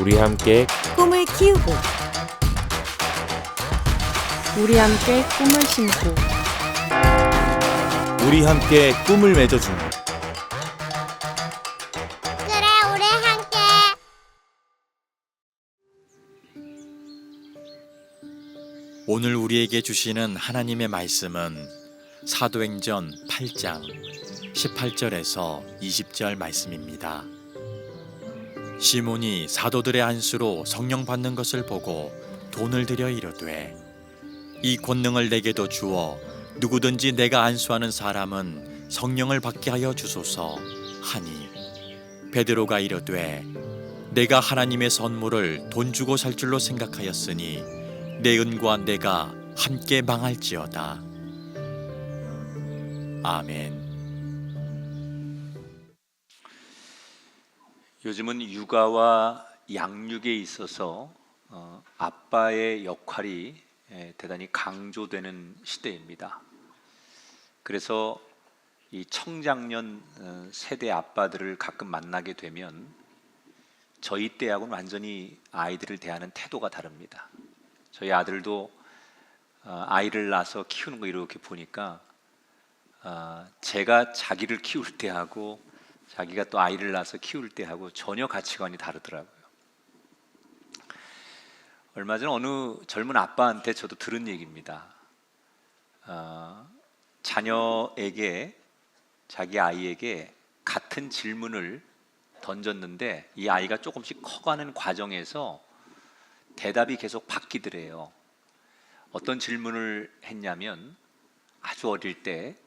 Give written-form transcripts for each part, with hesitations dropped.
우리 함께 꿈을 키우고 우리 함께 꿈을 심고 우리 함께 꿈을 맺어주는 그래, 우리 함께. 오늘 우리에게 주시는 하나님의 말씀은 사도행전 8장 18절에서 20절 말씀입니다. 시몬이 사도들의 안수로 성령 받는 것을 보고 돈을 들여 이르되 이 권능을 내게도 주어 누구든지 내가 안수하는 사람은 성령을 받게 하여 주소서 하니 베드로가 이르되 내가 하나님의 선물을 돈 주고 살 줄로 생각하였으니 내 은과 내가 함께 망할지어다. 아멘. 요즘은 육아와 양육에 있어서 아빠의 역할이 대단히 강조되는 시대입니다. 그래서 이 청장년 세대 아빠들을 가끔 만나게 되면 저희 때하고는 완전히 아이들을 대하는 태도가 다릅니다. 저희 아들도 아이를 낳아서 키우는 거 이렇게 보니까 제가 자기를 키울 때하고 자기가 또 아이를 낳아서 키울 때하고 전혀 가치관이 다르더라고요. 얼마 전 어느 젊은 아빠한테 저도 들은 얘기입니다. 자녀에게, 자기 아이에게 같은 질문을 던졌는데 이 아이가 조금씩 커가는 과정에서 대답이 계속 바뀌더래요. 어떤 질문을 했냐면 아주 어릴 때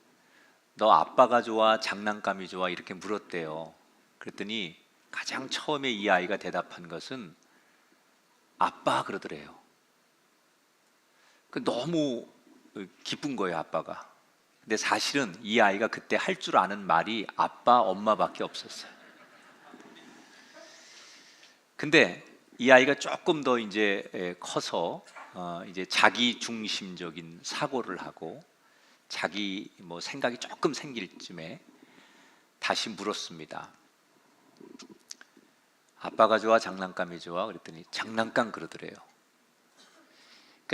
너 아빠가 좋아, 장난감이 좋아 이렇게 물었대요. 그랬더니 가장 처음에 이 아이가 대답한 것은 아빠 그러더래요. 너무 기쁜 거예요, 아빠가. 근데 사실은 이 아이가 그때 할 줄 아는 말이 아빠, 엄마밖에 없었어요. 근데 이 아이가 조금 더 이제 커서 이제 자기 중심적인 사고를 하고 자기 생각이 조금 생길 쯤에 다시 물었습니다. 아빠가 좋아, 장난감이 좋아? 그랬더니 장난감 그러더래요.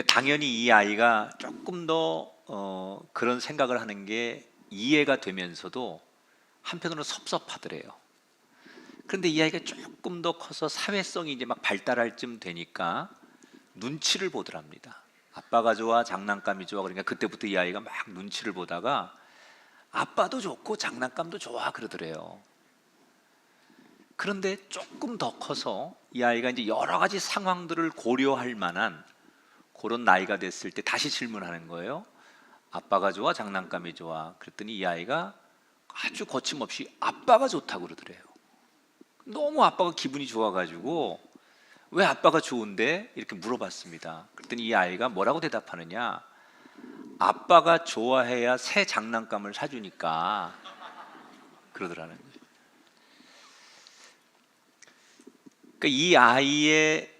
당연히 이 아이가 조금 더 그런 생각을 하는 게 이해가 되면서도 한편으로는 섭섭하더래요. 그런데 이 아이가 조금 더 커서 사회성이 이제 막 발달할 쯤 되니까 눈치를 보더랍니다. 아빠가 좋아, 장난감이 좋아. 그러니까 그때부터 이 아이가 막 눈치를 보다가 아빠도 좋고 장난감도 좋아 그러더래요. 그런데 조금 더 커서 이 아이가 이제 여러 가지 상황들을 고려할 만한 그런 나이가 됐을 때 다시 질문하는 거예요. 아빠가 좋아, 장난감이 좋아. 그랬더니 이 아이가 아주 거침없이 아빠가 좋다고 그러더래요. 너무 아빠가 기분이 좋아가지고 왜 아빠가 좋은데? 이렇게 물어봤습니다. 그랬더니 이 아이가 뭐라고 대답하느냐? 아빠가 좋아해야 새 장난감을 사주니까 그러더라는 거죠. 그러니까 이 아이의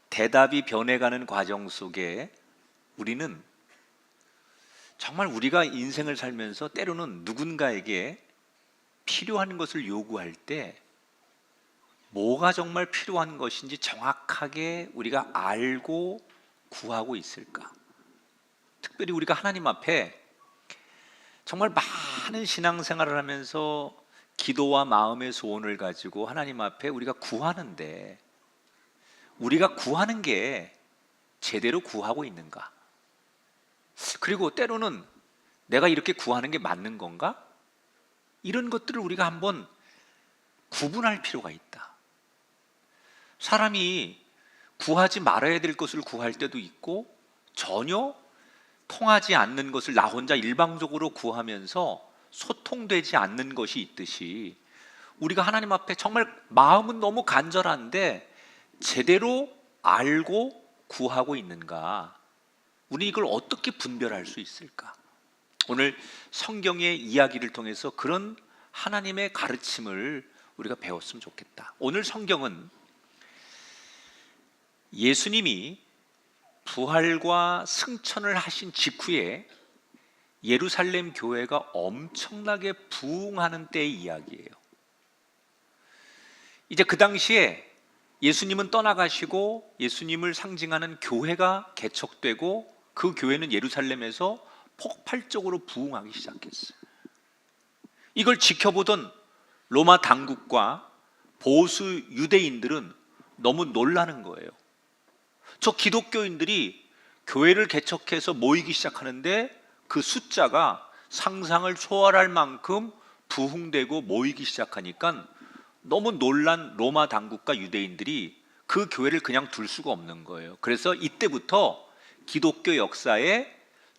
대답이 변해가는 과정 속에 우리는 정말 우리가 인생을 살면서 때로는 누군가에게 필요한 것을 요구할 때 뭐가 정말 필요한 것인지 정확하게 우리가 알고 구하고 있을까? 특별히 우리가 하나님 앞에 정말 많은 신앙생활을 하면서 기도와 마음의 소원을 가지고 하나님 앞에 우리가 구하는데 우리가 구하는 게 제대로 구하고 있는가? 그리고 때로는 내가 이렇게 구하는 게 맞는 건가? 이런 것들을 우리가 한번 구분할 필요가 있다. 사람이 구하지 말아야 될 것을 구할 때도 있고 전혀 통하지 않는 것을 나 혼자 일방적으로 구하면서 소통되지 않는 것이 있듯이 우리가 하나님 앞에 정말 마음은 너무 간절한데 제대로 알고 구하고 있는가? 우리 이걸 어떻게 분별할 수 있을까? 오늘 성경의 이야기를 통해서 그런 하나님의 가르침을 우리가 배웠으면 좋겠다. 오늘 성경은 예수님이 부활과 승천을 하신 직후에 예루살렘 교회가 엄청나게 부흥하는 때의 이야기예요. 이제 그 당시에 예수님은 떠나가시고 예수님을 상징하는 교회가 개척되고 그 교회는 예루살렘에서 폭발적으로 부흥하기 시작했어요. 이걸 지켜보던 로마 당국과 보수 유대인들은 너무 놀라는 거예요. 저 기독교인들이 교회를 개척해서 모이기 시작하는데 그 숫자가 상상을 초월할 만큼 부흥되고 모이기 시작하니까 너무 놀란 로마 당국과 유대인들이 그 교회를 그냥 둘 수가 없는 거예요. 그래서 이때부터 기독교 역사에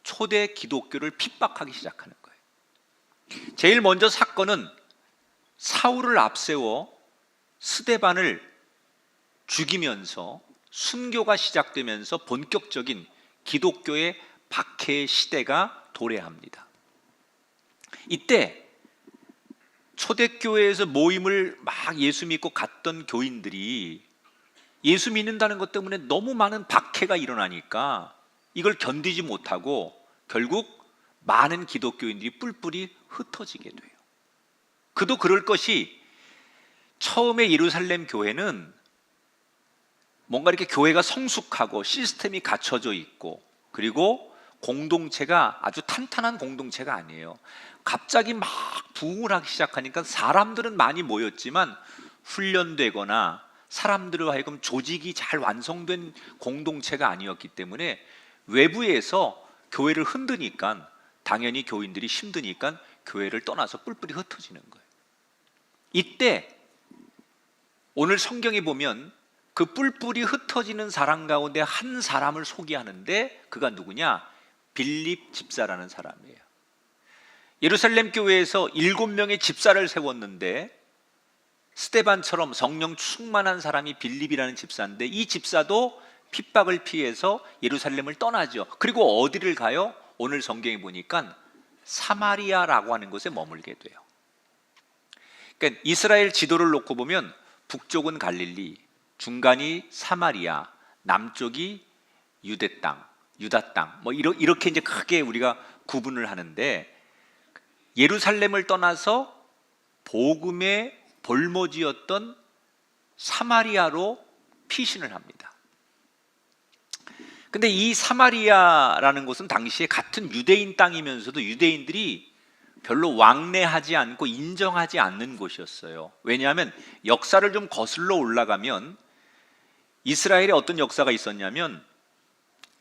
초대 기독교를 핍박하기 시작하는 거예요. 제일 먼저 사건은 사울을 앞세워 스데반을 죽이면서 순교가 시작되면서 본격적인 기독교의 박해 시대가 도래합니다. 이때 초대교회에서 모임을 막 예수 믿고 갔던 교인들이 예수 믿는다는 것 때문에 너무 많은 박해가 일어나니까 이걸 견디지 못하고 결국 많은 기독교인들이 뿔뿔이 흩어지게 돼요. 그도 그럴 것이 처음에 예루살렘 교회는 뭔가 이렇게 교회가 성숙하고 시스템이 갖춰져 있고 그리고 공동체가 아주 탄탄한 공동체가 아니에요. 갑자기 막 부흥을 하기 시작하니까 사람들은 많이 모였지만 훈련되거나 사람들로 하여금 조직이 잘 완성된 공동체가 아니었기 때문에 외부에서 교회를 흔드니까 당연히 교인들이 힘드니까 교회를 떠나서 뿔뿔이 흩어지는 거예요. 이때 오늘 성경에 보면 그 뿔뿔이 흩어지는 사람 가운데 한 사람을 소개하는데 그가 누구냐? 빌립 집사라는 사람이에요. 예루살렘 교회에서 7명의 집사를 세웠는데 스데반처럼 성령 충만한 사람이 빌립이라는 집사인데 이 집사도 핍박을 피해서 예루살렘을 떠나죠. 그리고 어디를 가요? 오늘 성경에 보니까 사마리아라고 하는 곳에 머물게 돼요. 그러니까 이스라엘 지도를 놓고 보면 북쪽은 갈릴리, 중간이 사마리아, 남쪽이 유대 땅, 유다 땅, 뭐 이렇게 이제 크게 우리가 구분을 하는데 예루살렘을 떠나서 복음의 볼모지였던 사마리아로 피신을 합니다. 근데 이 사마리아라는 곳은 당시에 같은 유대인 땅이면서도 유대인들이 별로 왕래하지 않고 인정하지 않는 곳이었어요. 왜냐하면 역사를 좀 거슬러 올라가면 이스라엘에 어떤 역사가 있었냐면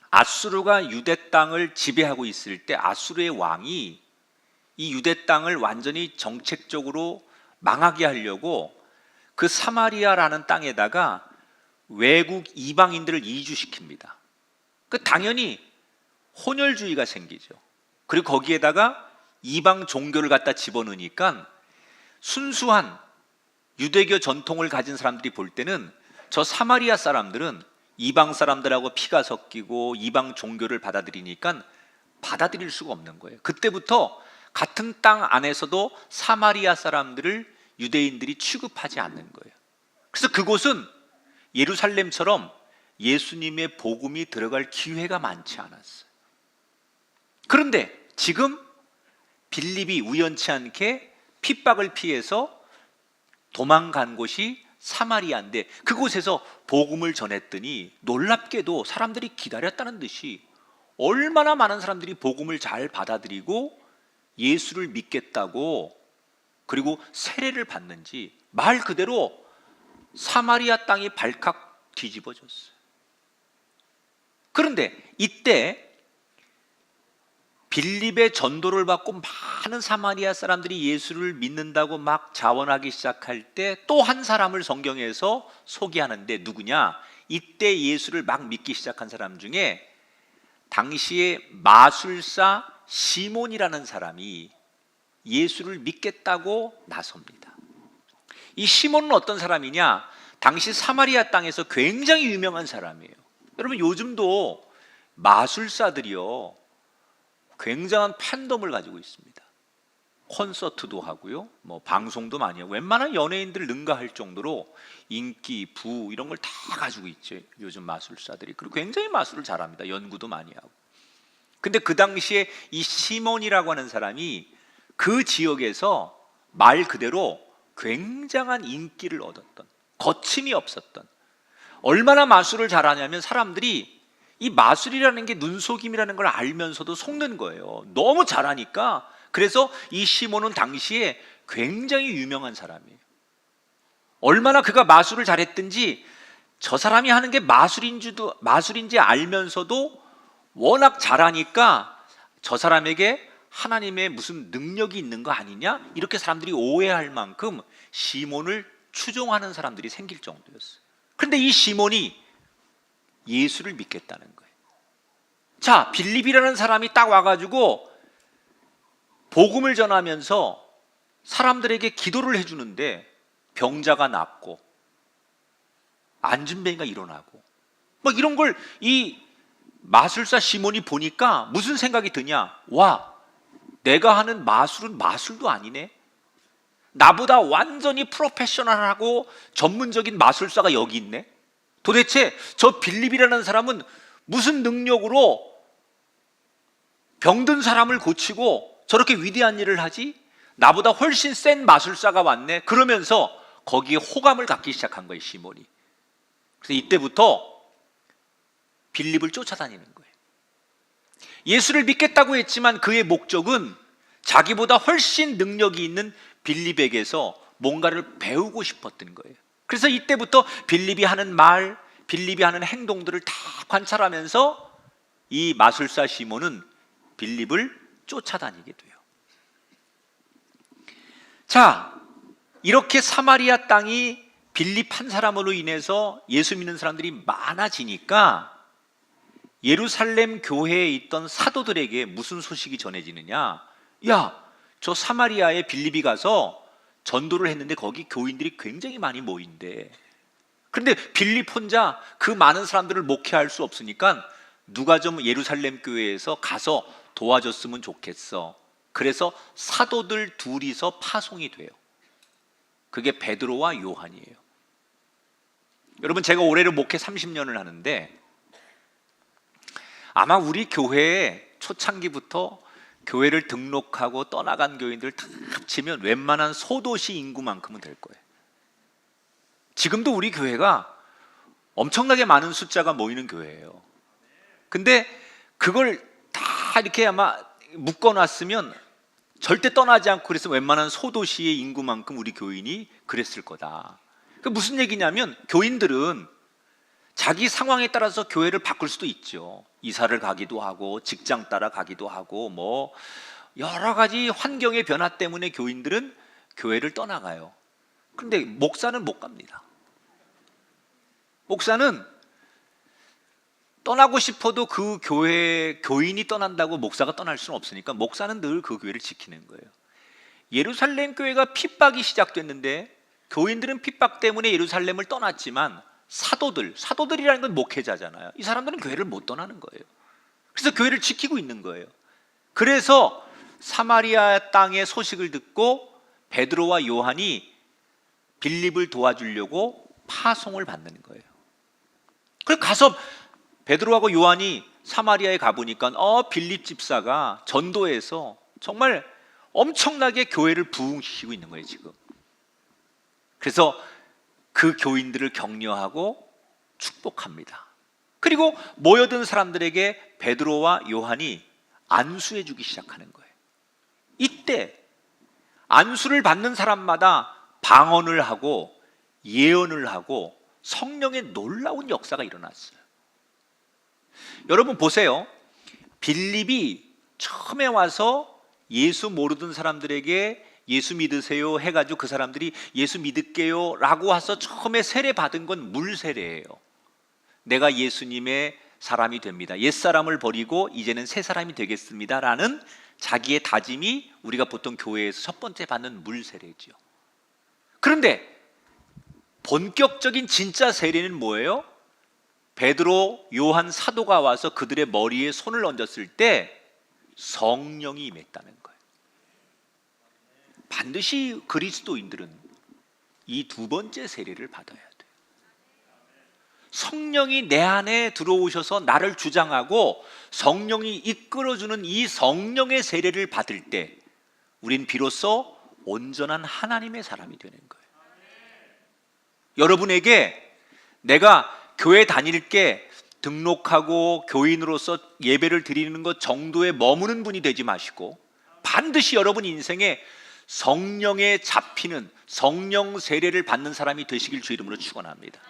아수르가 유대 땅을 지배하고 있을 때 아수르의 왕이 이 유대 땅을 완전히 정책적으로 망하게 하려고 그 사마리아라는 땅에다가 외국 이방인들을 이주시킵니다. 그 당연히 혼혈주의가 생기죠. 그리고 거기에다가 이방 종교를 갖다 집어넣으니까 순수한 유대교 전통을 가진 사람들이 볼 때는 저 사마리아 사람들은 이방 사람들하고 피가 섞이고 이방 종교를 받아들이니까 받아들일 수가 없는 거예요. 그때부터 같은 땅 안에서도 사마리아 사람들을 유대인들이 취급하지 않는 거예요. 그래서 그곳은 예루살렘처럼 예수님의 복음이 들어갈 기회가 많지 않았어요. 그런데 지금 빌립이 우연치 않게 핍박을 피해서 도망간 곳이 사마리아인데 그곳에서 복음을 전했더니 놀랍게도 사람들이 기다렸다는 듯이 얼마나 많은 사람들이 복음을 잘 받아들이고 예수를 믿겠다고 그리고 세례를 받는지 말 그대로 사마리아 땅이 발칵 뒤집어졌어요. 그런데 이때 빌립의 전도를 받고 많은 사마리아 사람들이 예수를 믿는다고 막 자원하기 시작할 때 또 한 사람을 성경에서 소개하는데 누구냐? 이때 예수를 막 믿기 시작한 사람 중에 당시에 마술사 시몬이라는 사람이 예수를 믿겠다고 나섭니다. 이 시몬은 어떤 사람이냐? 당시 사마리아 땅에서 굉장히 유명한 사람이에요. 여러분 요즘도 마술사들이요 굉장한 팬덤을 가지고 있습니다. 콘서트도 하고요, 뭐 방송도 많이 하고 웬만한 연예인들 능가할 정도로 인기, 부 이런 걸 다 가지고 있죠. 요즘 마술사들이. 그리고 굉장히 마술을 잘합니다. 연구도 많이 하고. 근데 그 당시에 이 시몬이라고 하는 사람이 그 지역에서 말 그대로 굉장한 인기를 얻었던, 거침이 없었던 얼마나 마술을 잘하냐면 사람들이 이 마술이라는 게 눈속임이라는 걸 알면서도 속는 거예요. 너무 잘하니까. 그래서 이 시몬은 당시에 굉장히 유명한 사람이에요. 얼마나 그가 마술을 잘했든지 저 사람이 하는 게 마술인지 알면서도 워낙 잘하니까 저 사람에게 하나님의 무슨 능력이 있는 거 아니냐? 이렇게 사람들이 오해할 만큼 시몬을 추종하는 사람들이 생길 정도였어요. 그런데 이 시몬이 예수를 믿겠다는 거예요. 자, 빌립이라는 사람이 딱 와가지고 복음을 전하면서 사람들에게 기도를 해주는데 병자가 낫고 안진뱅이가 일어나고 막 이런 걸 이 마술사 시몬이 보니까 무슨 생각이 드냐? 와, 내가 하는 마술은 마술도 아니네. 나보다 완전히 프로페셔널하고 전문적인 마술사가 여기 있네. 도대체 저 빌립이라는 사람은 무슨 능력으로 병든 사람을 고치고 저렇게 위대한 일을 하지? 나보다 훨씬 센 마술사가 왔네. 그러면서 거기에 호감을 갖기 시작한 거예요, 시몬이. 그래서 이때부터 빌립을 쫓아다니는 거예요. 예수를 믿겠다고 했지만 그의 목적은 자기보다 훨씬 능력이 있는 빌립에게서 뭔가를 배우고 싶었던 거예요. 그래서 이때부터 빌립이 하는 말, 빌립이 하는 행동들을 다 관찰하면서 이 마술사 시몬은 빌립을 쫓아다니게 돼요. 자, 이렇게 사마리아 땅이 빌립 한 사람으로 인해서 예수 믿는 사람들이 많아지니까 예루살렘 교회에 있던 사도들에게 무슨 소식이 전해지느냐? 야, 저 사마리아에 빌립이 가서 전도를 했는데 거기 교인들이 굉장히 많이 모인대. 그런데 빌립 혼자 그 많은 사람들을 목회할 수 없으니까 누가 좀 예루살렘 교회에서 가서 도와줬으면 좋겠어. 그래서 사도들 둘이서 파송이 돼요. 그게 베드로와 요한이에요. 여러분, 제가 올해로 목회 30년을 하는데 아마 우리 교회에 초창기부터 교회를 등록하고 떠나간 교인들 다 합치면 웬만한 소도시 인구만큼은 될 거예요. 지금도 우리 교회가 엄청나게 많은 숫자가 모이는 교회예요. 근데 그걸 다 이렇게 아마 묶어놨으면 절대 떠나지 않고 그래서 웬만한 소도시의 인구만큼 우리 교인이 그랬을 거다. 그 무슨 얘기냐면 교인들은 자기 상황에 따라서 교회를 바꿀 수도 있죠. 이사를 가기도 하고 직장 따라 가기도 하고 뭐 여러 가지 환경의 변화 때문에 교인들은 교회를 떠나가요. 그런데 목사는 못 갑니다. 목사는 떠나고 싶어도 그 교회 교인이 떠난다고 목사가 떠날 수는 없으니까 목사는 늘 그 교회를 지키는 거예요. 예루살렘 교회가 핍박이 시작됐는데 교인들은 핍박 때문에 예루살렘을 떠났지만 사도들이라는 건 목회자잖아요. 이 사람들은 교회를 못 떠나는 거예요. 그래서 교회를 지키고 있는 거예요. 그래서 사마리아 땅의 소식을 듣고 베드로와 요한이 빌립을 도와주려고 파송을 받는 거예요. 그래서 가서 베드로하고 요한이 사마리아에 가보니까 빌립 집사가 전도해서 정말 엄청나게 교회를 부흥시키고 있는 거예요, 지금. 그래서 그 교인들을 격려하고 축복합니다. 그리고 모여든 사람들에게 베드로와 요한이 안수해 주기 시작하는 거예요. 이때 안수를 받는 사람마다 방언을 하고 예언을 하고 성령의 놀라운 역사가 일어났어요. 여러분 보세요. 빌립이 처음에 와서 예수 모르던 사람들에게 예수 믿으세요 해가지고 그 사람들이 예수 믿을게요 라고 해서 처음에 세례 받은 건 물 세례예요. 내가 예수님의 사람이 됩니다. 옛사람을 버리고 이제는 새 사람이 되겠습니다 라는 자기의 다짐이 우리가 보통 교회에서 첫 번째 받는 물 세례죠. 그런데 본격적인 진짜 세례는 뭐예요? 베드로, 요한 사도가 와서 그들의 머리에 손을 얹었을 때 성령이 임했다는 거예요. 반드시 그리스도인들은 이 두 번째 세례를 받아야 돼요. 성령이 내 안에 들어오셔서 나를 주장하고 성령이 이끌어주는 이 성령의 세례를 받을 때 우린 비로소 온전한 하나님의 사람이 되는 거예요. 여러분에게 내가 교회 다닐 게 등록하고 교인으로서 예배를 드리는 것 정도에 머무는 분이 되지 마시고 반드시 여러분 인생에 성령에 잡히는 성령 세례를 받는 사람이 되시길 주 이름으로 축원합니다.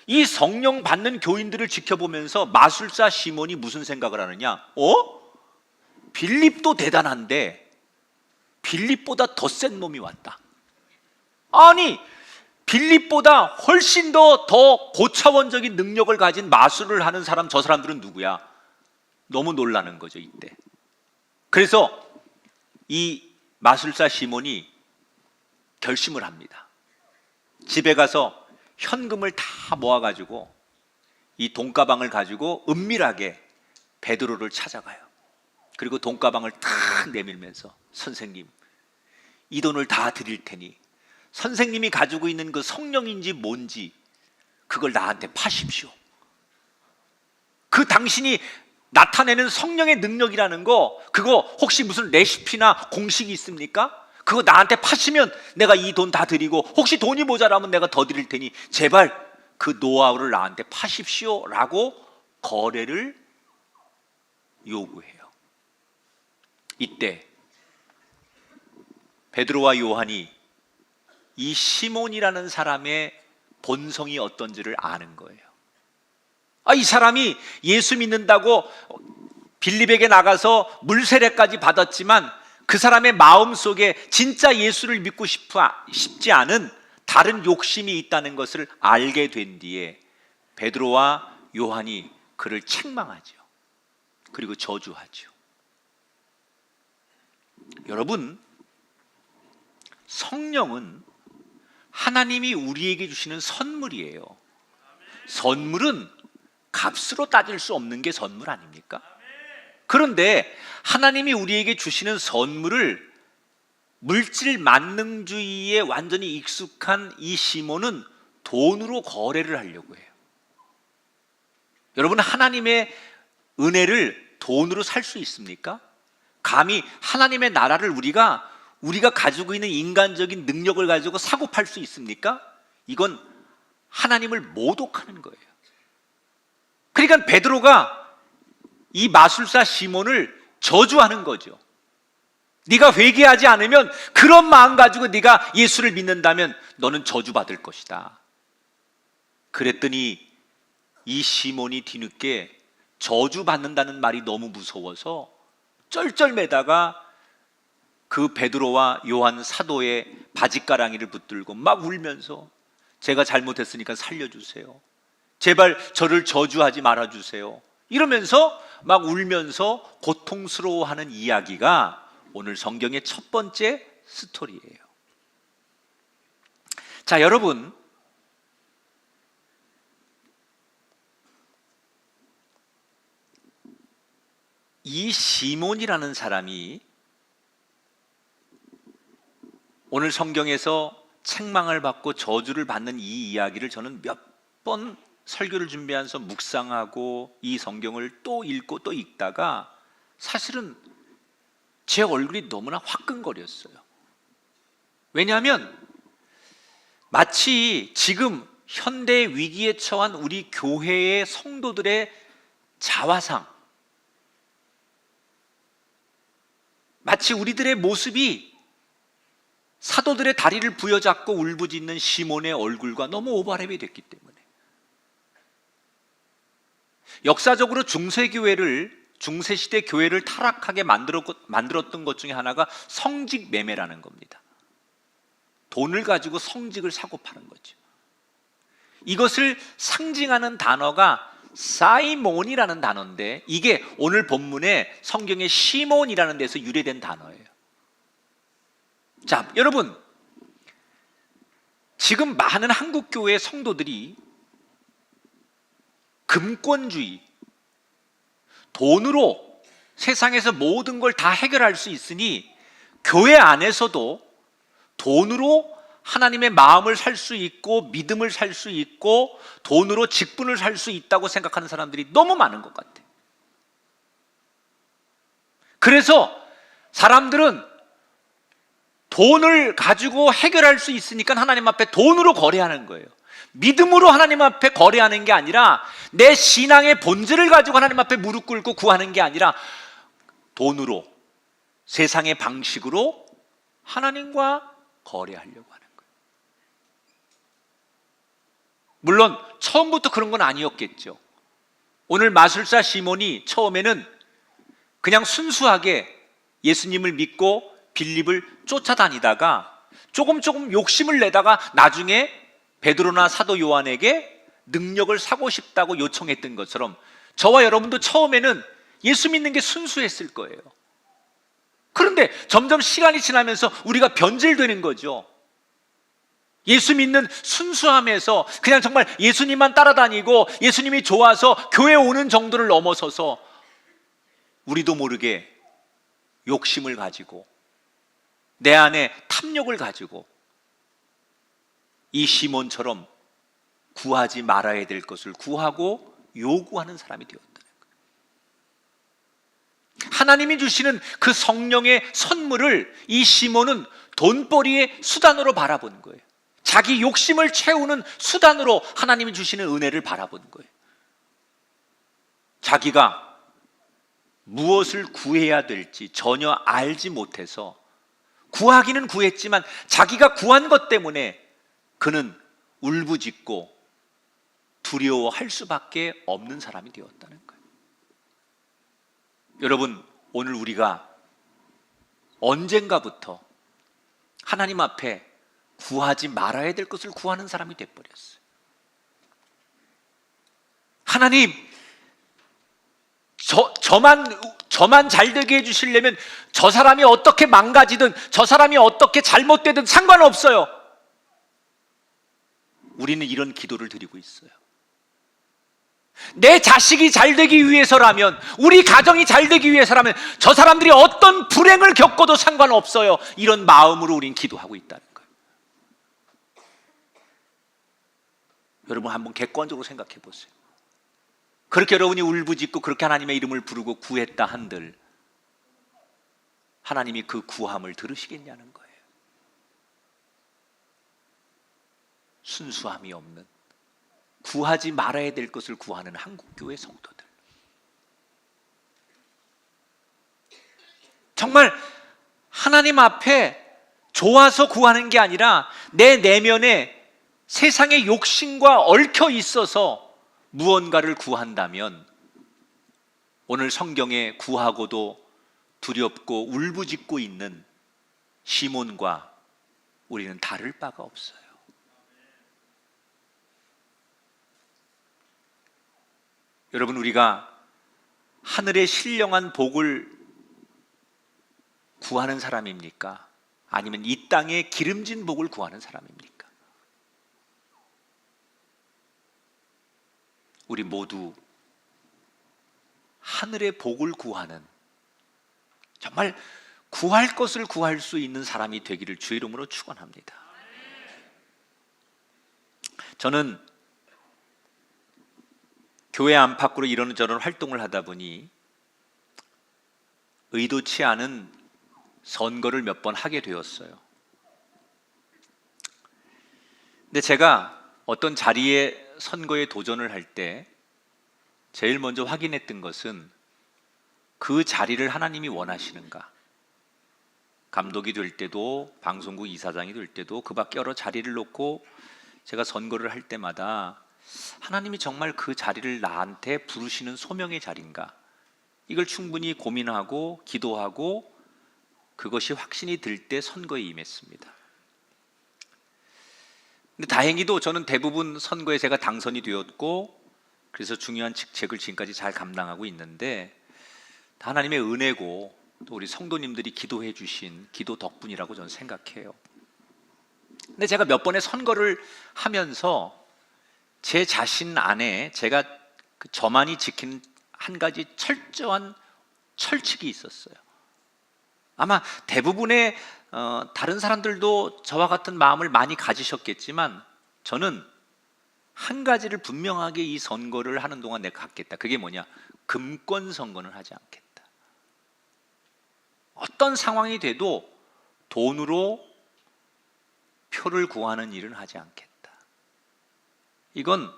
이 성령 받는 교인들을 지켜보면서 마술사 시몬이 무슨 생각을 하느냐? 빌립도 대단한데 빌립보다 더 센 놈이 왔다. 아니, 빌립보다 훨씬 더 고차원적인 능력을 가진 마술을 하는 사람, 저 사람들은 누구야? 너무 놀라는 거죠, 이때. 그래서 이 마술사 시몬이 결심을 합니다. 집에 가서 현금을 다 모아가지고 이 돈가방을 가지고 은밀하게 베드로를 찾아가요. 그리고 돈가방을 탁 내밀면서 선생님, 이 돈을 다 드릴 테니 선생님이 가지고 있는 그 성령인지 뭔지 그걸 나한테 파십시오. 그 당신이 나타내는 성령의 능력이라는 거, 그거 혹시 무슨 레시피나 공식이 있습니까? 그거 나한테 파시면 내가 이 돈 다 드리고 혹시 돈이 모자라면 내가 더 드릴 테니 제발 그 노하우를 나한테 파십시오 라고 거래를 요구해요. 이때 베드로와 요한이 이 시몬이라는 사람의 본성이 어떤지를 아는 거예요. 이 사람이 예수 믿는다고 빌립에게 나가서 물세례까지 받았지만 그 사람의 마음 속에 진짜 예수를 믿고 싶지 않은 다른 욕심이 있다는 것을 알게 된 뒤에 베드로와 요한이 그를 책망하죠. 그리고 저주하죠. 여러분, 성령은 하나님이 우리에게 주시는 선물이에요. 선물은 값으로 따질 수 없는 게 선물 아닙니까? 그런데 하나님이 우리에게 주시는 선물을 물질 만능주의에 완전히 익숙한 이 시몬은 돈으로 거래를 하려고 해요. 여러분, 하나님의 은혜를 돈으로 살 수 있습니까? 감히 하나님의 나라를 우리가 가지고 있는 인간적인 능력을 가지고 사고 팔 수 있습니까? 이건 하나님을 모독하는 거예요. 그러니까 베드로가 이 마술사 시몬을 저주하는 거죠. 네가 회개하지 않으면, 그런 마음 가지고 네가 예수를 믿는다면 너는 저주받을 것이다. 그랬더니 이 시몬이 뒤늦게 저주받는다는 말이 너무 무서워서 쩔쩔매다가 그 베드로와 요한 사도의 바짓가랑이를 붙들고 막 울면서 제가 잘못했으니까 살려주세요. 제발 저를 저주하지 말아주세요. 이러면서 막 울면서 고통스러워하는 이야기가 오늘 성경의 첫 번째 스토리예요. 자, 여러분, 이 시몬이라는 사람이 오늘 성경에서 책망을 받고 저주를 받는 이 이야기를 저는 몇 번 설교를 준비하면서 묵상하고 이 성경을 또 읽고 또 읽다가 사실은 제 얼굴이 너무나 화끈거렸어요. 왜냐하면 마치 지금 현대 위기에 처한 우리 교회의 성도들의 자화상, 마치 우리들의 모습이 사도들의 다리를 부여잡고 울부짖는 시몬의 얼굴과 너무 오버랩이 됐기 때문에, 역사적으로 중세시대 교회를 타락하게 만들었던 것 중에 하나가 성직 매매라는 겁니다. 돈을 가지고 성직을 사고 파는 거죠. 이것을 상징하는 단어가 사이몬이라는 단어인데, 이게 오늘 본문에 성경의 시몬이라는 데서 유래된 단어예요. 자, 여러분, 지금 많은 한국교회 성도들이 금권주의, 돈으로 세상에서 모든 걸 다 해결할 수 있으니 교회 안에서도 돈으로 하나님의 마음을 살 수 있고 믿음을 살 수 있고 돈으로 직분을 살 수 있다고 생각하는 사람들이 너무 많은 것 같아요. 그래서 사람들은 돈을 가지고 해결할 수 있으니까 하나님 앞에 돈으로 거래하는 거예요. 믿음으로 하나님 앞에 거래하는 게 아니라 내 신앙의 본질을 가지고 하나님 앞에 무릎 꿇고 구하는 게 아니라 돈으로, 세상의 방식으로 하나님과 거래하려고 하는 거예요. 물론 처음부터 그런 건 아니었겠죠. 오늘 마술사 시몬이 처음에는 그냥 순수하게 예수님을 믿고 빌립을 쫓아다니다가 조금 욕심을 내다가 나중에 베드로나 사도 요한에게 능력을 사고 싶다고 요청했던 것처럼 저와 여러분도 처음에는 예수 믿는 게 순수했을 거예요. 그런데 점점 시간이 지나면서 우리가 변질되는 거죠. 예수 믿는 순수함에서 그냥 정말 예수님만 따라다니고 예수님이 좋아서 교회 오는 정도를 넘어서서 우리도 모르게 욕심을 가지고 내 안에 탐욕을 가지고 이 시몬처럼 구하지 말아야 될 것을 구하고 요구하는 사람이 되었다는 거예요. 하나님이 주시는 그 성령의 선물을 이 시몬은 돈벌이의 수단으로 바라보는 거예요. 자기 욕심을 채우는 수단으로 하나님이 주시는 은혜를 바라보는 거예요. 자기가 무엇을 구해야 될지 전혀 알지 못해서 구하기는 구했지만 자기가 구한 것 때문에 그는 울부짖고 두려워할 수밖에 없는 사람이 되었다는 거예요. 여러분, 오늘 우리가 언젠가부터 하나님 앞에 구하지 말아야 될 것을 구하는 사람이 돼버렸어요. 하나님, 저만 잘 되게 해주시려면 저 사람이 어떻게 망가지든 저 사람이 어떻게 잘못되든 상관없어요. 우리는 이런 기도를 드리고 있어요. 내 자식이 잘 되기 위해서라면, 우리 가정이 잘 되기 위해서라면 저 사람들이 어떤 불행을 겪어도 상관없어요. 이런 마음으로 우린 기도하고 있다는 거예요. 여러분 한번 객관적으로 생각해 보세요. 그렇게 여러분이 울부짖고 그렇게 하나님의 이름을 부르고 구했다 한들 하나님이 그 구함을 들으시겠냐는 거예요. 순수함이 없는, 구하지 말아야 될 것을 구하는 한국교회 성도들, 정말 하나님 앞에 좋아서 구하는 게 아니라 내 내면에 세상의 욕심과 얽혀 있어서 무언가를 구한다면 오늘 성경에 구하고도 두렵고 울부짖고 있는 시몬과 우리는 다를 바가 없어요. 여러분, 우리가 하늘의 신령한 복을 구하는 사람입니까? 아니면 이 땅의 기름진 복을 구하는 사람입니까? 우리 모두 하늘의 복을 구하는, 정말 구할 것을 구할 수 있는 사람이 되기를 주의 이름으로 축원합니다. 저는 교회 안팎으로 이런저런 활동을 하다 보니 의도치 않은 선거를 몇 번 하게 되었어요. 근데 제가 어떤 자리에 선거에 도전을 할 때 제일 먼저 확인했던 것은 그 자리를 하나님이 원하시는가. 감독이 될 때도 방송국 이사장이 될 때도 그 밖에 여러 자리를 놓고 제가 선거를 할 때마다 하나님이 정말 그 자리를 나한테 부르시는 소명의 자리인가, 이걸 충분히 고민하고 기도하고 그것이 확신이 들 때 선거에 임했습니다. 근데 다행히도 저는 대부분 선거에 제가 당선이 되었고 그래서 중요한 직책을 지금까지 잘 감당하고 있는데 다 하나님의 은혜고 또 우리 성도님들이 기도해 주신 기도 덕분이라고 저는 생각해요. 근데 제가 몇 번의 선거를 하면서 제 자신 안에 제가 저만이 지킨 한 가지 철저한 철칙이 있었어요. 아마 대부분의 다른 사람들도 저와 같은 마음을 많이 가지셨겠지만 저는 한 가지를 분명하게 이 선거를 하는 동안 내가 갖겠다. 그게 뭐냐? 금권 선거는 하지 않겠다. 어떤 상황이 돼도 돈으로 표를 구하는 일은 하지 않겠다. 이건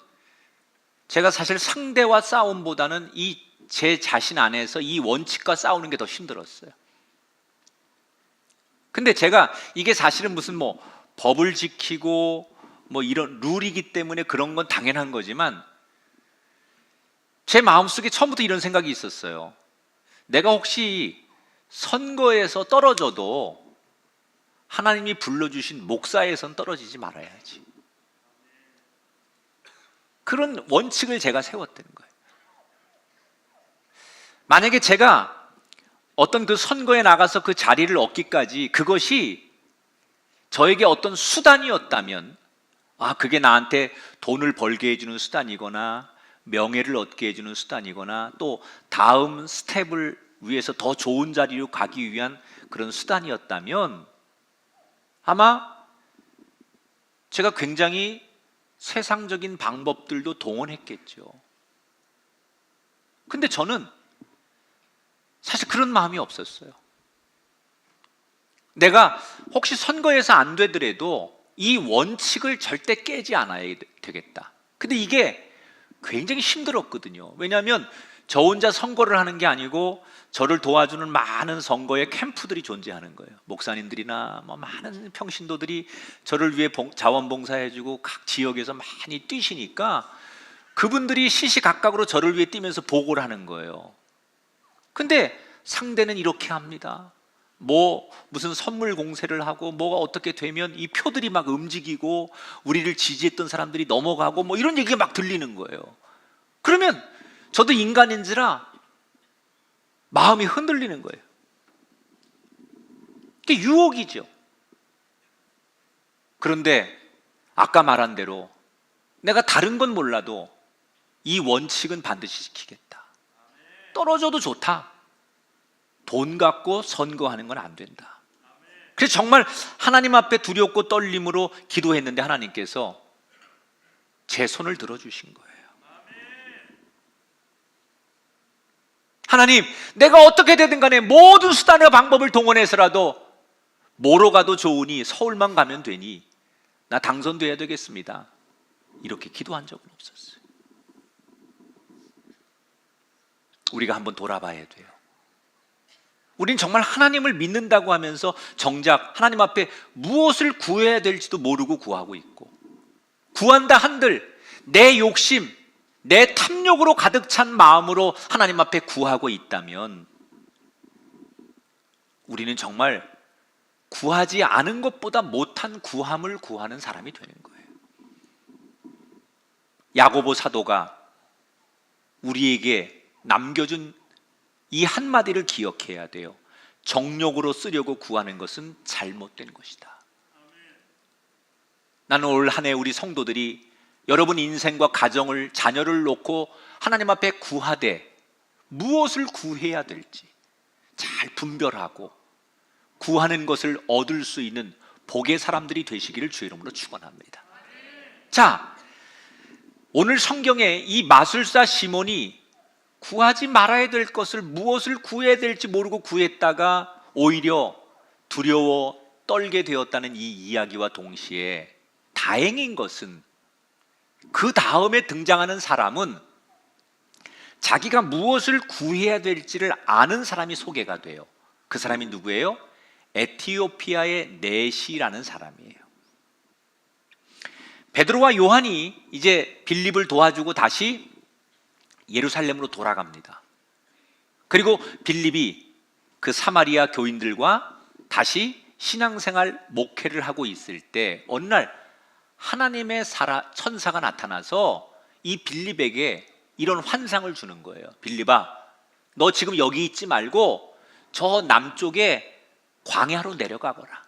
제가 사실 상대와 싸움보다는 이 제 자신 안에서 이 원칙과 싸우는 게 더 힘들었어요. 근데 제가 이게 사실은 무슨 뭐 법을 지키고 뭐 이런 룰이기 때문에 그런 건 당연한 거지만 제 마음속에 처음부터 이런 생각이 있었어요. 내가 혹시 선거에서 떨어져도 하나님이 불러주신 목사에선 떨어지지 말아야지. 그런 원칙을 제가 세웠다는 거예요. 만약에 제가 어떤 그 선거에 나가서 그 자리를 얻기까지 그것이 저에게 어떤 수단이었다면, 그게 나한테 돈을 벌게 해주는 수단이거나 명예를 얻게 해주는 수단이거나 또 다음 스텝을 위해서 더 좋은 자리로 가기 위한 그런 수단이었다면 아마 제가 굉장히 세상적인 방법들도 동원했겠죠. 근데 저는 사실 그런 마음이 없었어요. 내가 혹시 선거에서 안 되더라도 이 원칙을 절대 깨지 않아야 되겠다. 근데 이게 굉장히 힘들었거든요. 왜냐하면 저 혼자 선거를 하는 게 아니고 저를 도와주는 많은 선거의 캠프들이 존재하는 거예요. 목사님들이나 뭐 많은 평신도들이 저를 위해 자원봉사해주고 각 지역에서 많이 뛰시니까 그분들이 시시각각으로 저를 위해 뛰면서 보고를 하는 거예요. 근데 상대는 이렇게 합니다. 뭐 무슨 선물 공세를 하고 뭐가 어떻게 되면 이 표들이 막 움직이고 우리를 지지했던 사람들이 넘어가고 뭐 이런 얘기가 막 들리는 거예요. 그러면 저도 인간인지라 마음이 흔들리는 거예요. 그게 유혹이죠. 그런데 아까 말한 대로 내가 다른 건 몰라도 이 원칙은 반드시 지키겠다. 떨어져도 좋다. 돈 갖고 선거하는 건 안 된다. 그래서 정말 하나님 앞에 두렵고 떨림으로 기도했는데 하나님께서 제 손을 들어주신 거예요. 하나님, 내가 어떻게 되든 간에 모든 수단과 방법을 동원해서라도 뭐로 가도 좋으니 서울만 가면 되니 나 당선돼야 되겠습니다. 이렇게 기도한 적은 없었어요. 우리가 한번 돌아봐야 돼요. 우린 정말 하나님을 믿는다고 하면서 정작 하나님 앞에 무엇을 구해야 될지도 모르고 구하고 있고, 구한다 한들 내 욕심, 내 탐욕으로 가득 찬 마음으로 하나님 앞에 구하고 있다면 우리는 정말 구하지 않은 것보다 못한 구함을 구하는 사람이 되는 거예요. 야고보 사도가 우리에게 남겨준 이 한마디를 기억해야 돼요. 정욕으로 쓰려고 구하는 것은 잘못된 것이다. 나는 올 한 해 우리 성도들이 여러분 인생과 가정을, 자녀를 놓고 하나님 앞에 구하되 무엇을 구해야 될지 잘 분별하고 구하는 것을 얻을 수 있는 복의 사람들이 되시기를 주의 이름으로 축원합니다. 자, 오늘 성경에 이 마술사 시몬이 구하지 말아야 될 것을 무엇을 구해야 될지 모르고 구했다가 오히려 두려워 떨게 되었다는 이 이야기와 동시에 다행인 것은 그 다음에 등장하는 사람은 자기가 무엇을 구해야 될지를 아는 사람이 소개가 돼요. 그 사람이 누구예요? 에티오피아의 네시라는 사람이에요. 베드로와 요한이 이제 빌립을 도와주고 다시 예루살렘으로 돌아갑니다. 그리고 빌립이 그 사마리아 교인들과 다시 신앙생활 목회를 하고 있을 때 어느 날 하나님의 천사가 나타나서 이 빌립에게 이런 환상을 주는 거예요. 빌립아, 너 지금 여기 있지 말고 저 남쪽에 광야로 내려가거라.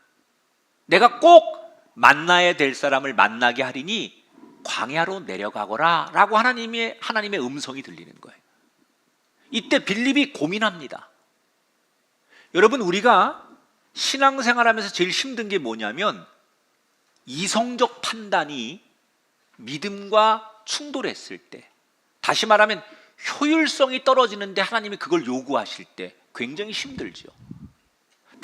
내가 꼭 만나야 될 사람을 만나게 하리니 광야로 내려가거라 라고 하나님의 음성이 들리는 거예요. 이때 빌립이 고민합니다. 여러분, 우리가 신앙생활하면서 제일 힘든 게 뭐냐면 이성적 판단이 믿음과 충돌했을 때, 다시 말하면 효율성이 떨어지는데 하나님이 그걸 요구하실 때 굉장히 힘들죠.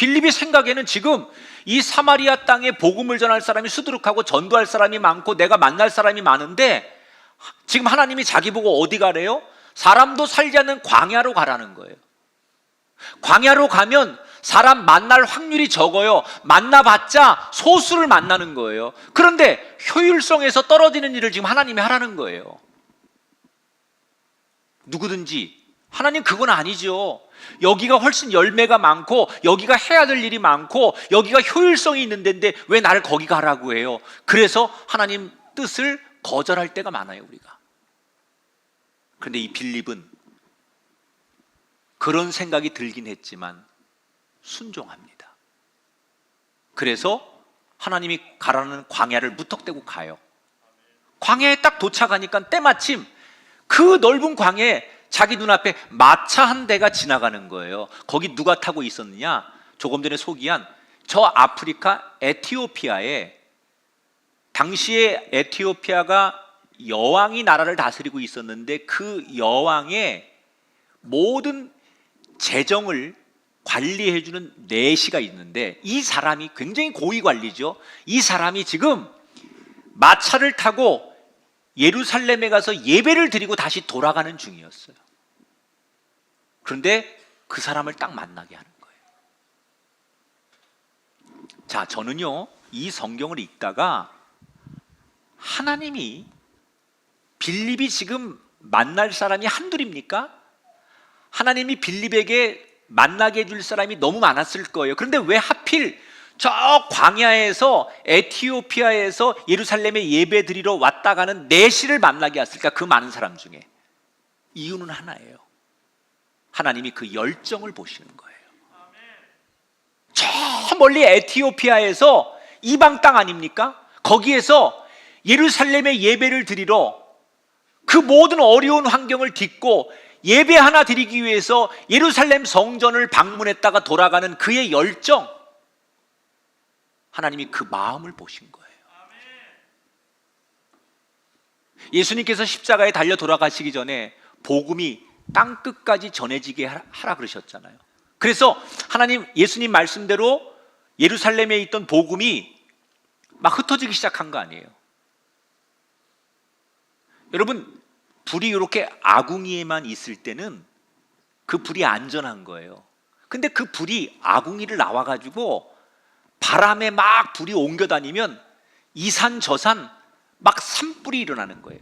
빌립의 생각에는 지금 이 사마리아 땅에 복음을 전할 사람이 수두룩하고 전도할 사람이 많고 내가 만날 사람이 많은데 지금 하나님이 자기 보고 어디 가래요? 사람도 살지 않는 광야로 가라는 거예요. 광야로 가면 사람 만날 확률이 적어요. 만나봤자 소수를 만나는 거예요. 그런데 효율성에서 떨어지는 일을 지금 하나님이 하라는 거예요. 누구든지. 하나님 그건 아니죠. 여기가 훨씬 열매가 많고 여기가 해야 될 일이 많고 여기가 효율성이 있는 데인데 왜 나를 거기 가라고 해요? 그래서 하나님 뜻을 거절할 때가 많아요, 우리가. 그런데 이 빌립은 그런 생각이 들긴 했지만 순종합니다. 그래서 하나님이 가라는 광야를 무턱대고 가요. 광야에 딱 도착하니까 때마침 그 넓은 광야에 자기 눈앞에 마차 한 대가 지나가는 거예요. 거기 누가 타고 있었느냐? 조금 전에 소개한 저 아프리카 에티오피아에, 당시에 에티오피아가 여왕이 나라를 다스리고 있었는데 그 여왕의 모든 재정을 관리해주는 내시가 있는데 이 사람이 굉장히 고위 관리죠. 이 사람이 지금 마차를 타고 예루살렘에 가서 예배를 드리고 다시 돌아가는 중이었어요. 그런데 그 사람을 딱 만나게 하는 거예요. 자, 저는요 이 성경을 읽다가 하나님이 빌립이 지금 만날 사람이 한둘입니까? 하나님이 빌립에게 만나게 해줄 사람이 너무 많았을 거예요. 그런데 왜 하필 저 광야에서 에티오피아에서 예루살렘에 예배 드리러 왔다 가는 내시를 만나게 했을까? 그 많은 사람 중에. 이유는 하나예요. 하나님이 그 열정을 보시는 거예요. 저 멀리 에티오피아에서 이방 땅 아닙니까? 거기에서 예루살렘에 예배를 드리러 그 모든 어려운 환경을 딛고 예배 하나 드리기 위해서 예루살렘 성전을 방문했다가 돌아가는 그의 열정, 하나님이 그 마음을 보신 거예요. 예수님께서 십자가에 달려 돌아가시기 전에 복음이 땅끝까지 전해지게 하라 그러셨잖아요. 그래서 하나님, 예수님 말씀대로 예루살렘에 있던 복음이 막 흩어지기 시작한 거 아니에요. 여러분, 불이 이렇게 아궁이에만 있을 때는 그 불이 안전한 거예요. 근데 그 불이 아궁이를 나와가지고 바람에 막 불이 옮겨 다니면 이 산 저 산 막 산불이 일어나는 거예요.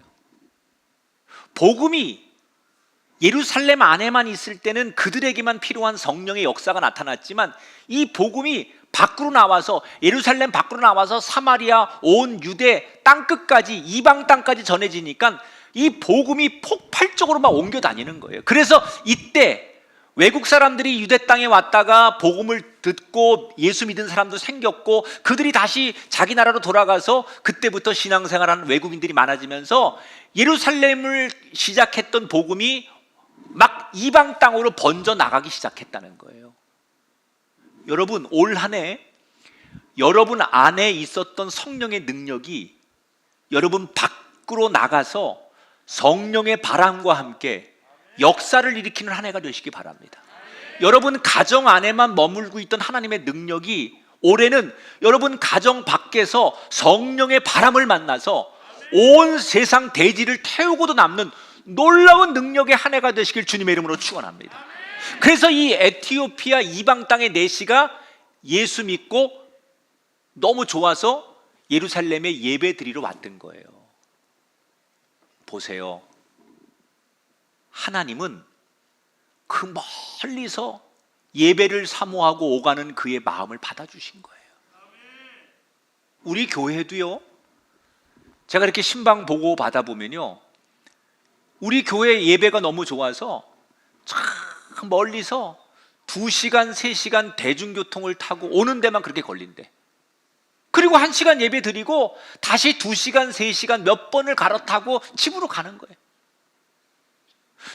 복음이 예루살렘 안에만 있을 때는 그들에게만 필요한 성령의 역사가 나타났지만 이 복음이 밖으로 나와서, 예루살렘 밖으로 나와서 사마리아 온 유대 땅끝까지, 이방 땅까지 전해지니까 이 복음이 폭발적으로 막 옮겨 다니는 거예요. 그래서 이때 외국 사람들이 유대 땅에 왔다가 복음을 듣고 예수 믿은 사람도 생겼고 그들이 다시 자기 나라로 돌아가서 그때부터 신앙생활하는 외국인들이 많아지면서 예루살렘을 시작했던 복음이 막 이방 땅으로 번져 나가기 시작했다는 거예요. 여러분, 올 한 해 여러분 안에 있었던 성령의 능력이 여러분 밖으로 나가서 성령의 바람과 함께 역사를 일으키는 한 해가 되시기 바랍니다. 여러분 가정 안에만 머물고 있던 하나님의 능력이 올해는 여러분 가정 밖에서 성령의 바람을 만나서 온 세상 대지를 태우고도 남는 놀라운 능력의 한 해가 되시길 주님의 이름으로 축원합니다. 그래서 이 에티오피아 이방 땅의 내시가 예수 믿고 너무 좋아서 예루살렘에 예배 드리러 왔던 거예요. 보세요. 하나님은 그 멀리서 예배를 사모하고 오가는 그의 마음을 받아주신 거예요. 우리 교회도요, 제가 이렇게 신방 보고 받아보면요, 우리 교회 예배가 너무 좋아서 참 멀리서 2시간, 3시간 대중교통을 타고 오는 데만 그렇게 걸린대. 그리고 1시간 예배 드리고 다시 2시간, 3시간 몇 번을 갈아타고 집으로 가는 거예요.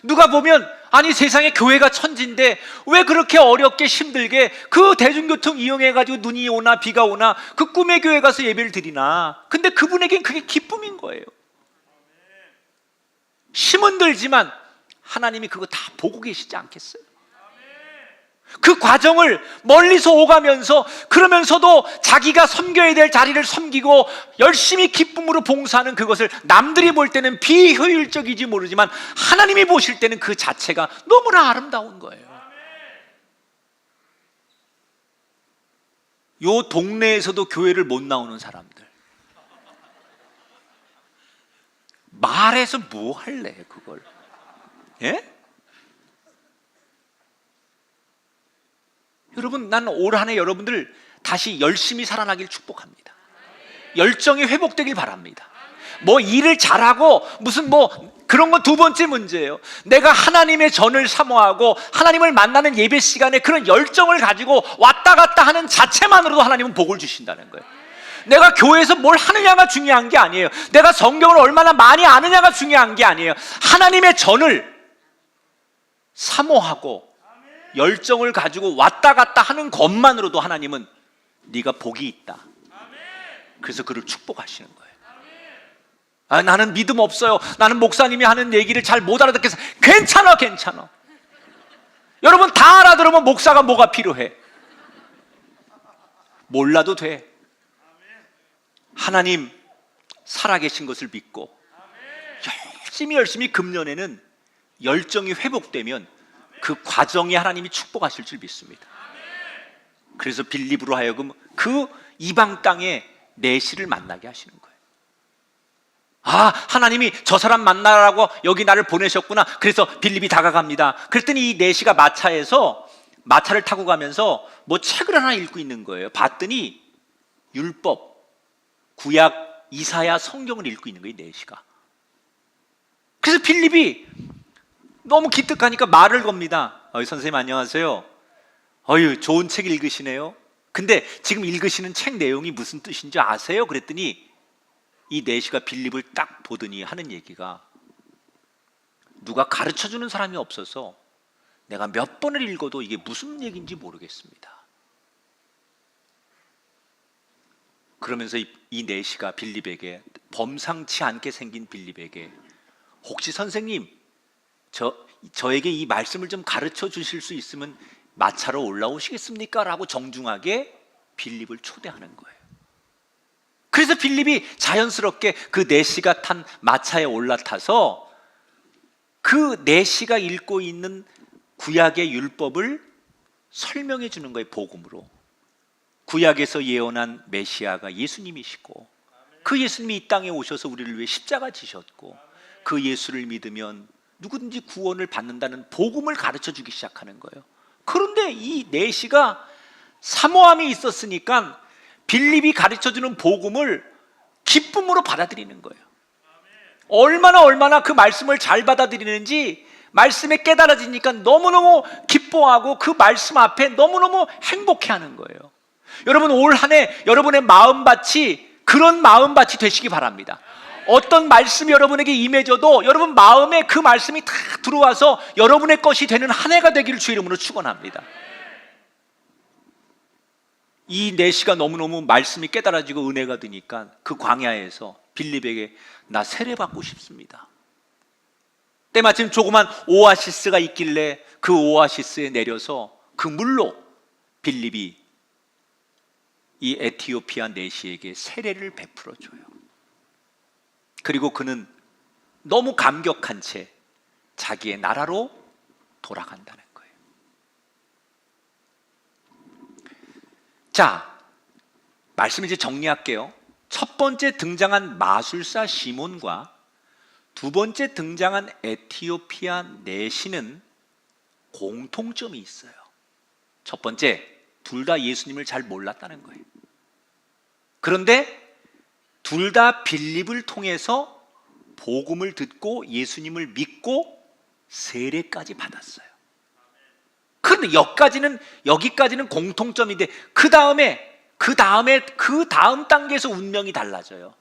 누가 보면 아니 세상에 교회가 천지인데 왜 그렇게 어렵게 힘들게 그 대중교통 이용해가지고 눈이 오나 비가 오나 그 꿈의 교회 가서 예배를 드리나. 근데 그분에겐 그게 기쁨인 거예요. 힘은 들지만 하나님이 그거 다 보고 계시지 않겠어요? 그 과정을 멀리서 오가면서 그러면서도 자기가 섬겨야 될 자리를 섬기고 열심히 기쁨으로 봉사하는 그것을 남들이 볼 때는 비효율적이지 모르지만 하나님이 보실 때는 그 자체가 너무나 아름다운 거예요. 요 동네에서도 교회를 못 나오는 사람들, 말해서 뭐 할래 그걸? 예? 여러분, 난 올 한 해 여러분들 다시 열심히 살아나길 축복합니다. 열정이 회복되길 바랍니다. 뭐 일을 잘하고 무슨 뭐 그런 건 두 번째 문제예요. 내가 하나님의 전을 사모하고 하나님을 만나는 예배 시간에 그런 열정을 가지고 왔다 갔다 하는 자체만으로도 하나님은 복을 주신다는 거예요. 내가 교회에서 뭘 하느냐가 중요한 게 아니에요. 내가 성경을 얼마나 많이 아느냐가 중요한 게 아니에요. 하나님의 전을 사모하고 열정을 가지고 왔다 갔다 하는 것만으로도 하나님은 네가 복이 있다. 그래서 그를 축복하시는 거예요. 아, 나는 믿음 없어요. 나는 목사님이 하는 얘기를 잘 못 알아듣겠어. 괜찮아, 괜찮아. 여러분 다 알아들으면 목사가 뭐가 필요해? 몰라도 돼. 하나님 살아계신 것을 믿고 열심히 금년에는 열정이 회복되면 그 과정에 하나님이 축복하실 줄 믿습니다. 그래서 빌립으로 하여금 그 이방 땅에 내시를 만나게 하시는 거예요. 아, 하나님이 저 사람 만나라고 여기 나를 보내셨구나. 그래서 빌립이 다가갑니다. 그랬더니 이 내시가 마차에서 마차를 타고 가면서 뭐 책을 하나 읽고 있는 거예요. 봤더니 율법, 구약, 이사야 성경을 읽고 있는 거예요, 내시가. 그래서 빌립이 너무 기특하니까 말을 겁니다. 선생님 안녕하세요. 좋은 책 읽으시네요. 근데 지금 읽으시는 책 내용이 무슨 뜻인지 아세요? 그랬더니 이 내시가 빌립을 딱 보더니 하는 얘기가, 누가 가르쳐주는 사람이 없어서 내가 몇 번을 읽어도 이게 무슨 얘기인지 모르겠습니다. 그러면서 이 내시가 빌립에게, 범상치 않게 생긴 빌립에게, 혹시 선생님 저에게 이 말씀을 좀 가르쳐 주실 수 있으면 마차로 올라오시겠습니까? 라고 정중하게 빌립을 초대하는 거예요. 그래서 빌립이 자연스럽게 그 내시가 탄 마차에 올라타서 그 내시가 읽고 있는 구약의 율법을 설명해 주는 거예요, 복음으로. 구약에서 예언한 메시아가 예수님이시고 그 예수님이 이 땅에 오셔서 우리를 위해 십자가 지셨고 그 예수를 믿으면 누구든지 구원을 받는다는 복음을 가르쳐 주기 시작하는 거예요. 그런데 이 내시가 사모함이 있었으니까 빌립이 가르쳐 주는 복음을 기쁨으로 받아들이는 거예요. 얼마나 그 말씀을 잘 받아들이는지 말씀에 깨달아지니까 너무너무 기뻐하고 그 말씀 앞에 너무너무 행복해하는 거예요. 여러분 올 한 해 여러분의 마음밭이 그런 마음밭이 되시기 바랍니다. 어떤 말씀이 여러분에게 임해져도 여러분 마음에 그 말씀이 다 들어와서 여러분의 것이 되는 한 해가 되기를 주의 이름으로 축원합니다. 이 내시가 너무너무 말씀이 깨달아지고 은혜가 되니까 그 광야에서 빌립에게 나 세례받고 싶습니다. 때마침 조그만 오아시스가 있길래 그 오아시스에 내려서 그 물로 빌립이 이 에티오피아 내시에게 세례를 베풀어 줘요. 그리고 그는 너무 감격한 채 자기의 나라로 돌아간다는 거예요. 자, 말씀 이제 정리할게요. 첫 번째 등장한 마술사 시몬과 두 번째 등장한 에티오피아 내시는 공통점이 있어요. 첫 번째, 둘 다 예수님을 잘 몰랐다는 거예요. 그런데 둘 다 빌립을 통해서 복음을 듣고 예수님을 믿고 세례까지 받았어요. 그런데 여기까지는 공통점인데 그 다음 단계에서 운명이 달라져요.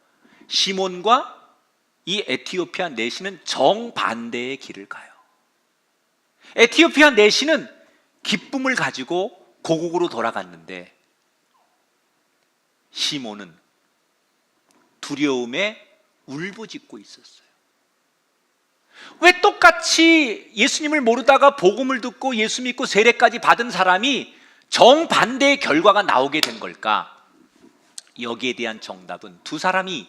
시몬과 이 에티오피아 내시는 정반대의 길을 가요. 에티오피아 내시는 기쁨을 가지고 고국으로 돌아갔는데 시몬은 두려움에 울부짖고 있었어요. 왜 똑같이 예수님을 모르다가 복음을 듣고 예수 믿고 세례까지 받은 사람이 정반대의 결과가 나오게 된 걸까? 여기에 대한 정답은 두 사람이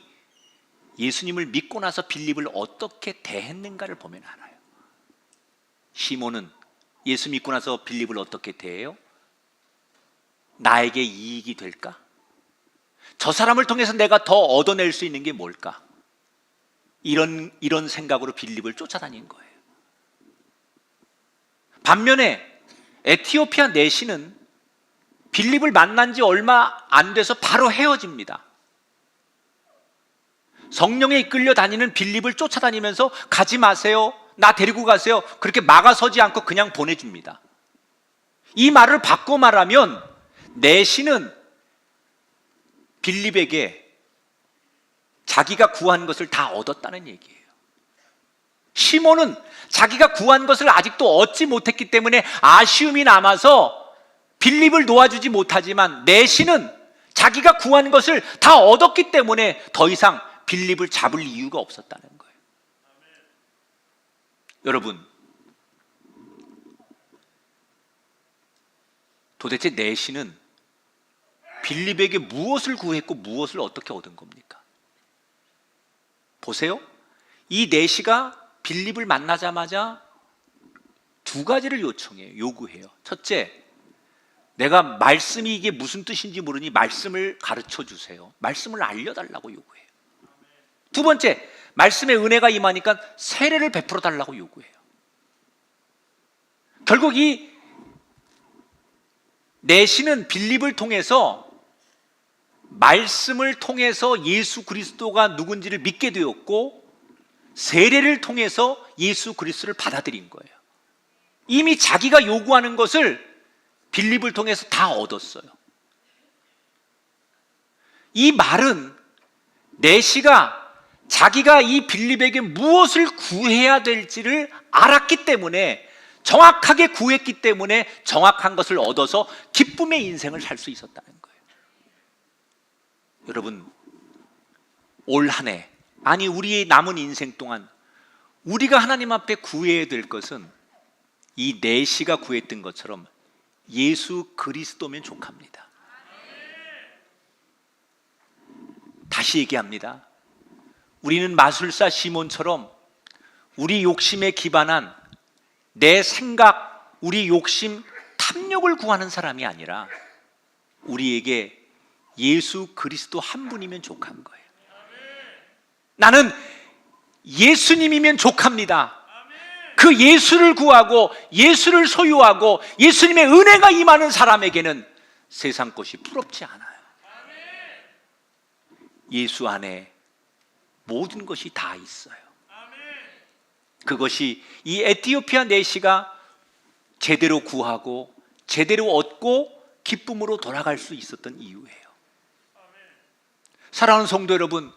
예수님을 믿고 나서 빌립을 어떻게 대했는가를 보면 알아요. 시몬은 예수 믿고 나서 빌립을 어떻게 대해요? 나에게 이익이 될까? 저 사람을 통해서 내가 더 얻어낼 수 있는 게 뭘까? 이런 생각으로 빌립을 쫓아다닌 거예요. 반면에 에티오피아 내시는 빌립을 만난 지 얼마 안 돼서 바로 헤어집니다. 성령에 이끌려 다니는 빌립을 쫓아다니면서 가지 마세요, 나 데리고 가세요, 그렇게 막아서지 않고 그냥 보내줍니다. 이 말을 바꿔 말하면 내시는 빌립에게 자기가 구한 것을 다 얻었다는 얘기예요. 시몬은 자기가 구한 것을 아직도 얻지 못했기 때문에 아쉬움이 남아서 빌립을 놓아주지 못하지만 내시는 자기가 구한 것을 다 얻었기 때문에 더 이상 빌립을 잡을 이유가 없었다는 거예요. 여러분, 도대체 내시는 빌립에게 무엇을 구했고 무엇을 어떻게 얻은 겁니까? 보세요. 이 내시가 빌립을 만나자마자 두 가지를 요구해요. 첫째, 내가 말씀이 이게 무슨 뜻인지 모르니 말씀을 가르쳐 주세요. 말씀을 알려달라고 요구해요. 두 번째, 말씀의 은혜가 임하니까 세례를 베풀어 달라고 요구해요. 결국 이 내시는 빌립을 통해서 말씀을 통해서 예수 그리스도가 누군지를 믿게 되었고 세례를 통해서 예수 그리스도를 받아들인 거예요. 이미 자기가 요구하는 것을 빌립을 통해서 다 얻었어요. 이 말은 내시가 자기가 이 빌립에게 무엇을 구해야 될지를 알았기 때문에, 정확하게 구했기 때문에 정확한 것을 얻어서 기쁨의 인생을 살 수 있었다는 거예요. 여러분, 올 한 해, 아니 우리의 남은 인생 동안 우리가 하나님 앞에 구해야 될 것은 이 내시가 구했던 것처럼 예수 그리스도면 족합니다. 다시 얘기합니다. 우리는 마술사 시몬처럼 우리 욕심에 기반한 내 생각, 우리 욕심, 탐욕을 구하는 사람이 아니라 우리에게 예수 그리스도 한 분이면 족한 거예요. 나는 예수님이면 족합니다. 그 예수를 구하고 예수를 소유하고 예수님의 은혜가 임하는 사람에게는 세상 것이 부럽지 않아요. 예수 안에 모든 것이 다 있어요. 그것이 이 에티오피아 내시가 제대로 구하고 제대로 얻고 기쁨으로 돌아갈 수 있었던 이유예요. 사랑하는 성도 여러분,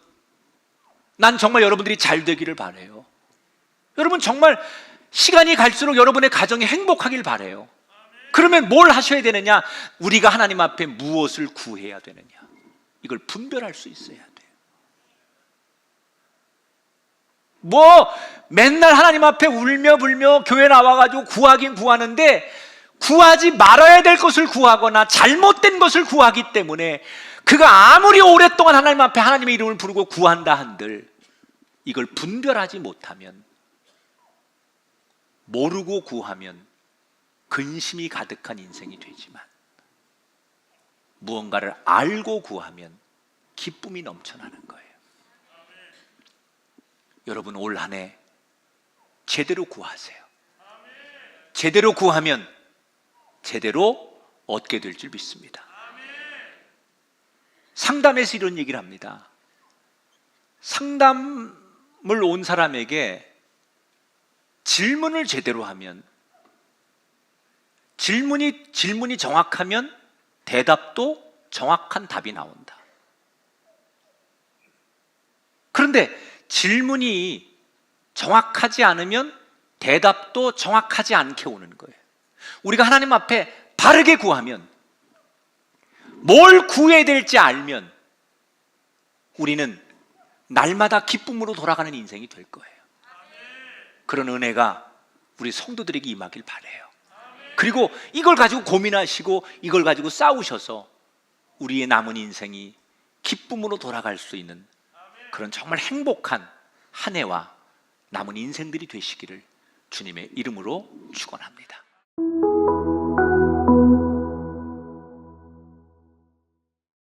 난 정말 여러분들이 잘 되기를 바라요. 여러분 정말 시간이 갈수록 여러분의 가정이 행복하길 바라요. 그러면 뭘 하셔야 되느냐? 우리가 하나님 앞에 무엇을 구해야 되느냐? 이걸 분별할 수 있어야 돼요. 맨날 하나님 앞에 울며 불며 교회 나와가지고 구하긴 구하는데 구하지 말아야 될 것을 구하거나 잘못된 것을 구하기 때문에 그가 아무리 오랫동안 하나님 앞에 하나님의 이름을 부르고 구한다 한들 이걸 분별하지 못하면, 모르고 구하면 근심이 가득한 인생이 되지만 무언가를 알고 구하면 기쁨이 넘쳐나는 거예요. 여러분 올 한 해 제대로 구하세요. 제대로 구하면 제대로 얻게 될 줄 믿습니다. 상담에서 이런 얘기를 합니다. 상담을 온 사람에게 질문을 제대로 하면, 질문이 정확하면 대답도 정확한 답이 나온다. 그런데 질문이 정확하지 않으면 대답도 정확하지 않게 오는 거예요. 우리가 하나님 앞에 바르게 구하면, 뭘 구해야 될지 알면 우리는 날마다 기쁨으로 돌아가는 인생이 될 거예요. 그런 은혜가 우리 성도들에게 임하길 바라요. 그리고 이걸 가지고 고민하시고 이걸 가지고 싸우셔서 우리의 남은 인생이 기쁨으로 돌아갈 수 있는 그런 정말 행복한 한 해와 남은 인생들이 되시기를 주님의 이름으로 축원합니다.